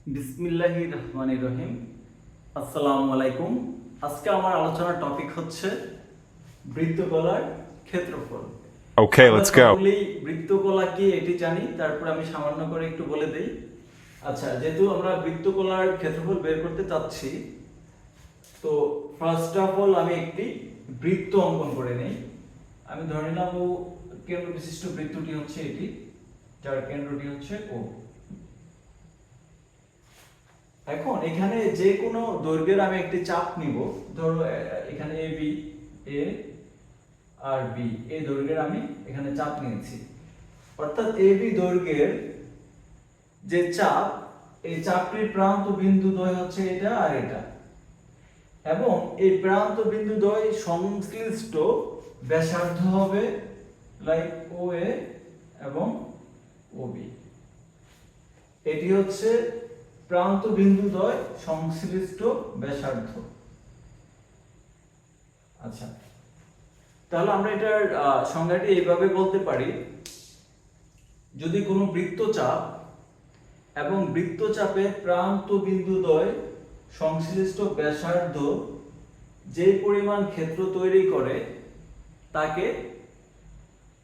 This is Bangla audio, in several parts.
বিসমিল্লাহির রহমানির রহিম। আসসালামু আলাইকুম। আজকে আমার আলোচনার টপিক হচ্ছে বৃত্তকলার ক্ষেত্রফল। Okay, আমরা let's go. সকলেই বৃত্তকলা কি এটি জানি, তারপর আমি সামান্য করে একটু বলে দেই। আচ্ছা, যেহেতু আমরা বৃত্তকলার ক্ষেত্রফল বের করতে চাচ্ছি, তো ফার্স্ট অফ অল আমি একটি বৃত্ত অঙ্কন করে নেই। আমি ধরে নিলাম ও কেন্দ্র বিশিষ্ট বৃত্তটি হচ্ছে এটি, যার কেন্দ্রটি হচ্ছে ও। এখন এখানে যে কোনো দৈর্ঘ্যের আমি একটি চাপ নিব। ধরো এখানে A B, A R B, এই দৈর্ঘ্যের আমি এখানে চাপ নিয়েছি। অর্থাৎ এ বি দৈর্ঘ্যের যে চাপ, এই চাপটির প্রান্ত বিন্দু দ্বয় হচ্ছে এটা আর এটা, এবং এই প্রান্ত বিন্দু দ্বয় সংশ্লিষ্ট ব্যাসার্ধ হবে লাইক ও এ এবং ও বি। এটি হচ্ছে প্রান্ত বিন্দু দ্বয় সংশ্লিষ্ট ব্যাসার্ধ। আচ্ছা, তাহলে আমরা এটার সংজ্ঞাটি এইভাবে বলতে পারি, যদি কোনো বৃত্তচাপ এবং বৃত্তচাপে প্রান্ত বিন্দু দ্বয় সংশ্লিষ্ট ব্যাসার্ধ যে পরিমাণ ক্ষেত্র তৈরি করে তাকে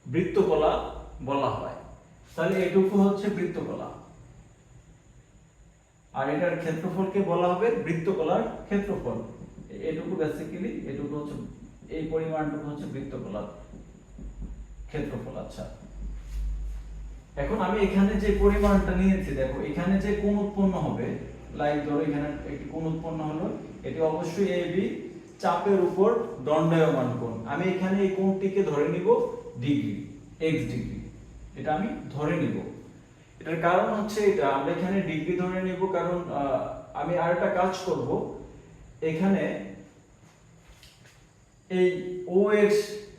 বৃত্তকলা বলা হয়। তাহলে এটুকু হচ্ছে বৃত্তকলা, আর এটার ক্ষেত্রফলকে বলা হবে বৃত্তকলার ক্ষেত্রফল। এটুকু বেসিক্যালি এটুকু হচ্ছে, এই পরিমাণটুকু হচ্ছে বৃত্তকলার ক্ষেত্রফল। আচ্ছা, এখন আমি এখানে যে পরিমাণটা নিয়েছি, দেখো এখানে যে কোণ উৎপন্ন হবে, লাইক ধরো এখানে একটি কোণ উৎপন্ন হলো, এটি অবশ্যই এ বি চাপের উপর দণ্ডায়মান কোণ। আমি এখানে এই কোণটিকে ধরে নিব ডিগ্রি, এক্স ডিগ্রি, এটা আমি ধরে নিব। এটার কারণ হচ্ছে এটা, আমরা এখানে ডিগ্রি ধরে নিব কারণ আমি আরেকটা কাজ করব, এখানে এই ও এর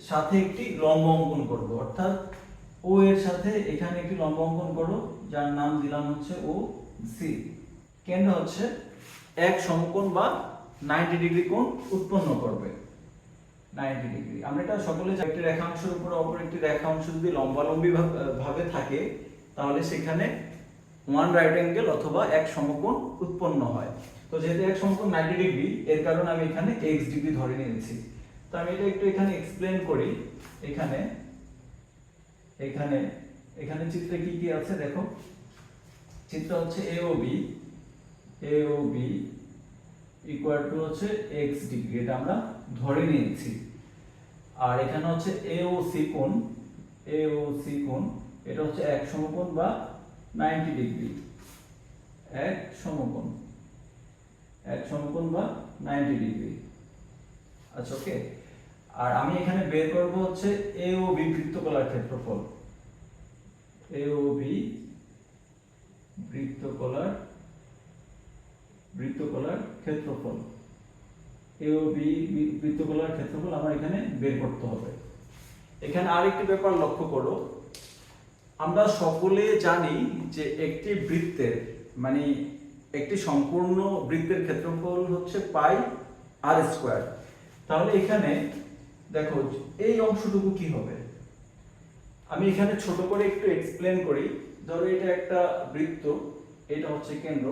সাথে একটি লম্ব অঙ্কন করব। অর্থাৎ ও এর সাথে এখানে একটি লম্ব অঙ্কন করো, যার নাম দিলাম হচ্ছে ও সি। কেন্দ্র হচ্ছে এক সমকোণ বা 90 ডিগ্রি কোণ উৎপন্ন করবে, 90 ডিগ্রি। আমরা এটা সকলে জানি, একটি রেখাংশের উপর অপর একটি রেখাংশ যদি লম্বালম্বি ভাবে থাকে, তাহলে সেখানে ওয়ান রাইট অ্যাঙ্গেল অথবা এক সমকোণ উৎপন্ন হয়। তো যেহেতু এক সমকোণ 90 ডিগ্রি, এর কারণে আমি এখানে x ডিগ্রি ধরে নিয়েছি। তো আমি এটা একটু এখানে এক্সপ্লেন করি। এখানে এখানে এখানে চিত্রে কি কি আছে দেখো। চিত্র হচ্ছে AOB ইকুয়াল টু হচ্ছে x ডিগ্রি, এটা আমরা ধরে নিয়েছি। আর এখানে হচ্ছে AOC কোণ, এটা হচ্ছে এক সমকোণ বা 90 ডিগ্রি, এক সমকোণ বা 90 ডিগ্রি। আচ্ছা, ওকে। আর আমি এখানে বের করব হচ্ছে AOB বৃত্তকলার ক্ষেত্রফল, AOB বৃত্তকলার ক্ষেত্রফল, AOB বৃত্তকলার ক্ষেত্রফল আমার এখানে বের করতে হবে। এখানে আরেকটি ব্যাপার লক্ষ্য করো, আমরা সকলে জানি যে একটি বৃত্তের মানে একটি সম্পূর্ণ বৃত্তের ক্ষেত্রফল হচ্ছে পাই আর স্কয়ার। তাহলে এখানে দেখো এই অংশটুকু কি হবে, আমি এখানে ছোট করে একটু এক্সপ্লেন করি। ধরো এটা একটা বৃত্ত, এটা হচ্ছে কেন্দ্র।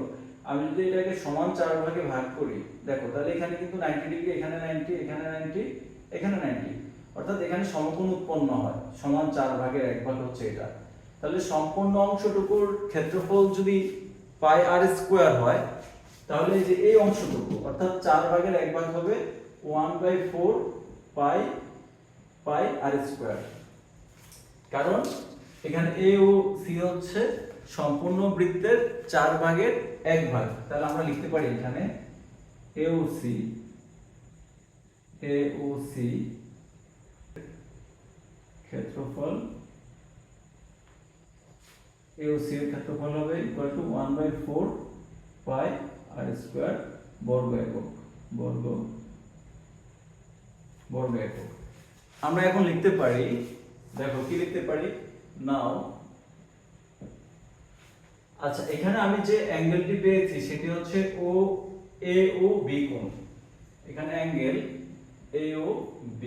আমি যদি এটাকে সমান 4 ভাগে ভাগ করি, দেখো তাহলে এখানে কিন্তু 90 ডিগ্রি, এখানে 90, এখানে 90, এখানে 90, অর্থাৎ এখানে সমকোণ উৎপন্ন হয়। সমান 4 ভাগের 1 ভাগ হচ্ছে এটা। তাহলে সম্পূর্ণ অংশটুকুর ক্ষেত্রফল যদি পাই আর স্কয়ার হয়, তাহলে এই যে এই অংশটুকু অর্থাৎ 4 ভাগের 1 ভাগ হবে 1/4 পাই আর স্কয়ার। কারণ এখানে এ ও সি হচ্ছে সম্পূর্ণ বৃত্তের 4 ভাগের 1 ভাগ। তাহলে আমরা লিখতে পারি এখানে AOC ক্ষেত্রফল, AOC এর ক্ষেত্রফল হবে equal to 1/4 pi r square বর্গ একক। আমরা এখন লিখতে পারি, দেখো কি লিখতে পারি নাও। আচ্ছা, এখানে আমি যে অ্যাঙ্গেলটি পেয়েছি সেটি হচ্ছে AOB কোণ। এখানে অ্যাঙ্গেল AOB,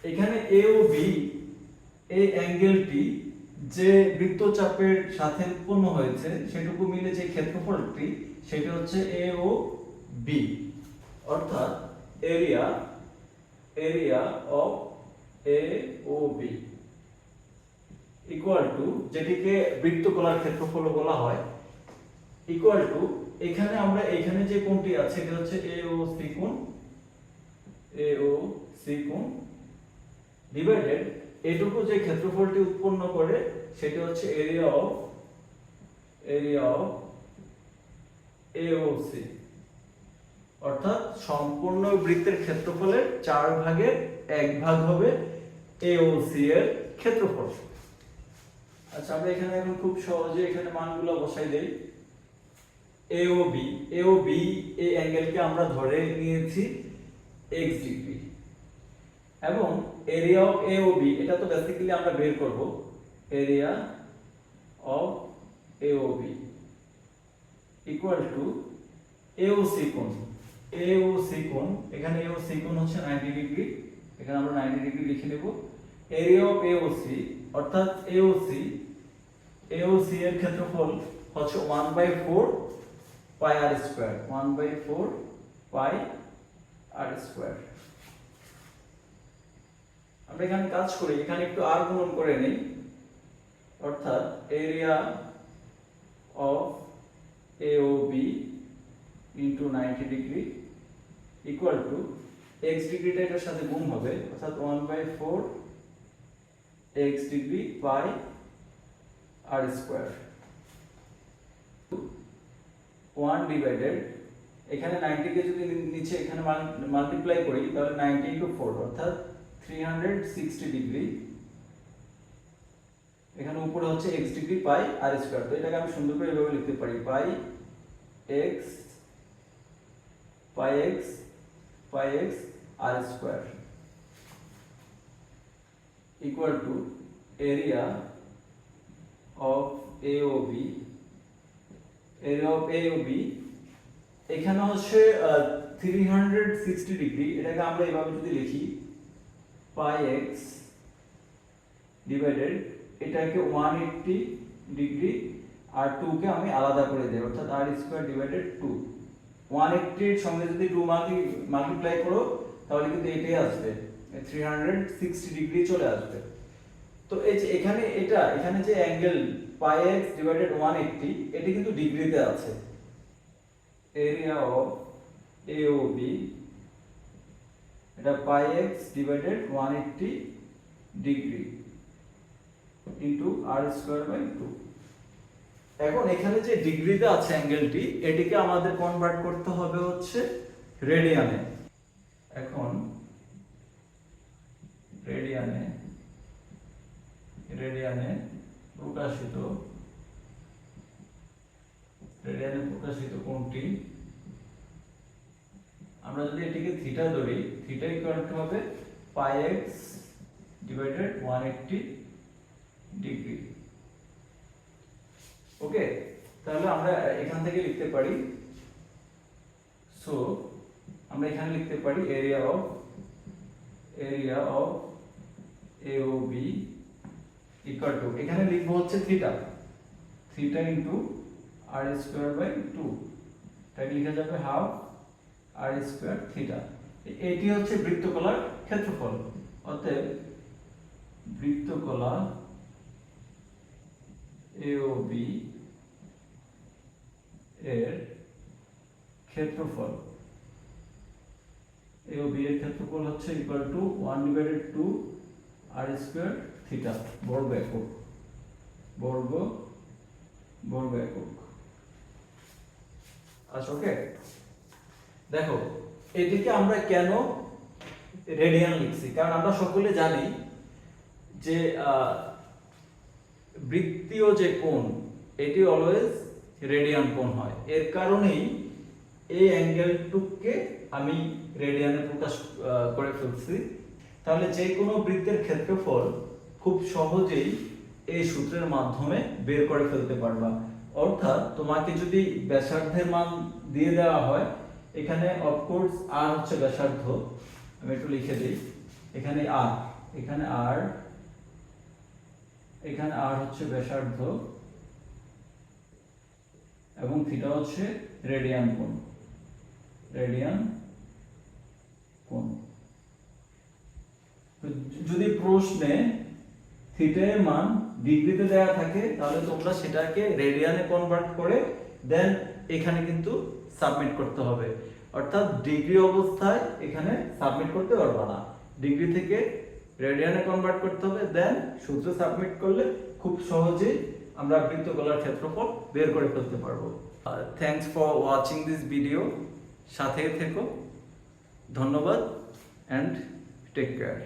এখানে AOB এই অ্যাঙ্গেলটি যে বৃত্তচাপের সাথে উৎপন্ন হয়েছে সেটুকু মিলে যে ক্ষেত্রফলটি সেটা হচ্ছে এ ও বি, অর্থাৎ area of A O B equal to, যেটিকে বৃত্তকলার ক্ষেত্রফল বলা হয়, ইকুয়াল টু এখানে আমরা এখানে যে কোণটি আছে এটা হচ্ছে এ ও সি কোণ ডিভাইডেড এটুকু যে ক্ষেত্রফলটি উৎপন্ন করে সেটা হচ্ছে area of A O C, অর্থাৎ সম্পূর্ণ বৃত্তের ক্ষেত্রফলের 4 ভাগের 1 ভাগ হবে এ ও সি এর ক্ষেত্রফল। আচ্ছা, আমরা এখানে এখন খুব সহজে এখানে মানগুলো বসাই দেই। এ ও বি এই অ্যাঙ্গেলকে আমরা ধরে নিয়েছি x ডিগ্রি, এবং area of A O B এটা তো বেসিক্যালি আমরা বের করব, area of A O B equal to A O C কোণ। এখানে এ ও সি কোণ হচ্ছে 90 ডিগ্রি, এখানে আমরা 90 ডিগ্রি লিখে নেব। Area of A O C অর্থাৎ এ ও সি এর ক্ষেত্রফল হচ্ছে 1/4 pi r square, 1/4 pi r square. আমরা এখানে কাজ করি, এখানে একটু আর গুণন করে নেই, অর্থাৎ area of A O B into 90 degree equal to x ডিগ্রিটা এটার সাথে গুণ হবে, অর্থাৎ 1/4 x degree pi r square 1 divided এখানে 90 কে যদি নিচে এখানে মাল্টিপ্লাই করি তাহলে 90 ইনটু 4 অর্থাৎ 360 ডিগ্রি, এখানে উপরে হচ্ছে x degree pi r square. তো এটাকে আমি সুন্দর করে এভাবে লিখতে পারি, pi x r square equal to area of A O B. এখানে হচ্ছে 360 ডিগ্রি, এটাকে আমরা এভাবে যদি লিখি পাই এক্স ডিভাইডেড এটাকে 180 ডিগ্রি আর 2 কে আমি আলাদা করে দেব, অর্থাৎ আর স্কয়ার ডিভাইডেড 2। 180 এর সঙ্গে যদি 2 মাল্টিপ্লাই করো তাহলে কিন্তু এটাই আসবে, 360 ডিগ্রি চলে আসবে। তো এই যে এখানে যে অ্যাঙ্গেল পাই এক্স ডিভাইডেড 180 এটি কিন্তু ডিগ্রিতে আছে। Area of A O B এটা pi x divided 180 degree into r square by 2। এখন এখানে যে ডিগ্রিতে আছে অ্যাঙ্গেলটি এটিকে আমাদের কনভার্ট করতে হবে হচ্ছে রেডিয়ানে। এখন রেডিয়ানে প্রকাশিত কোণটি আমরা যদি এটিকে থিটা ধরি, থিটা ইকুয়াল টু হবে পাই এক্স ডিভাইডেড 180 ডিগ্রি। ওকে, তাহলে আমরা এখান থেকে লিখতে পারি, সো আমরা এখানে লিখতে পারি area of A O B equal to, এখানে লিখবো হচ্ছে theta into r square by 2, তাই লিখা যাবে হাফ আর স্কয়ার থিটা। এটি হচ্ছে বৃত্তকলার ক্ষেত্রফল, অতএব বৃত্তকলা AOB এর ক্ষেত্রফল হচ্ছে equal to 1/2 r square theta, বর্গ একক। আচ্ছা, ওকে, দেখো এটিকে আমরা কেন রেডিয়ান লিখছি, কারণ আমরা সকলে জানি যে বৃত্তীয় যে কোণ এটি অলওয়েজ রেডিয়ান কোণ হয়। এর কারণেই এই অ্যাঙ্গেলটুকে আমি রেডিয়ানে প্রকাশ করে ফেলছি। তাহলে যে কোনো বৃত্তের ক্ষেত্রফল খুব সহজেই এই সূত্রের মাধ্যমে বের করে ফেলতে পারবা। অর্থাৎ তোমাকে যদি ব্যাসার্ধের মান দিয়ে দেওয়া হয়, এখানে অফকোর্স আর হচ্ছে ব্যাসার্ধ, আমি একটু লিখে দিই, এখানে আর এখানে আর হচ্ছে ব্যাসার্ধ এবং থিটা হচ্ছে রেডিয়ান কোণ। রেডিয়ান কোণ। যদি প্রশ্নে থিটার মান ডিগ্রিতে দেওয়া থাকে তাহলে তোমরা সেটাকে রেডিয়ানে কনভার্ট করে দেন এখানে কিন্তু সাবমিট করতে হবে। অর্থাৎ ডিগ্রি অবস্থায় এখানে সাবমিট করতে পারবা না, ডিগ্রি থেকে রেডিয়ানে কনভার্ট করতে হবে, দেন সূত্র সাবমিট করলে খুব সহজেই আমরা বৃত্তগোলার ক্ষেত্রফল বের করে ফেলতে পারবো। Thanks for watching this video. সাথে থেকো। ধন্যবাদ অ্যান্ড টেক কেয়ার।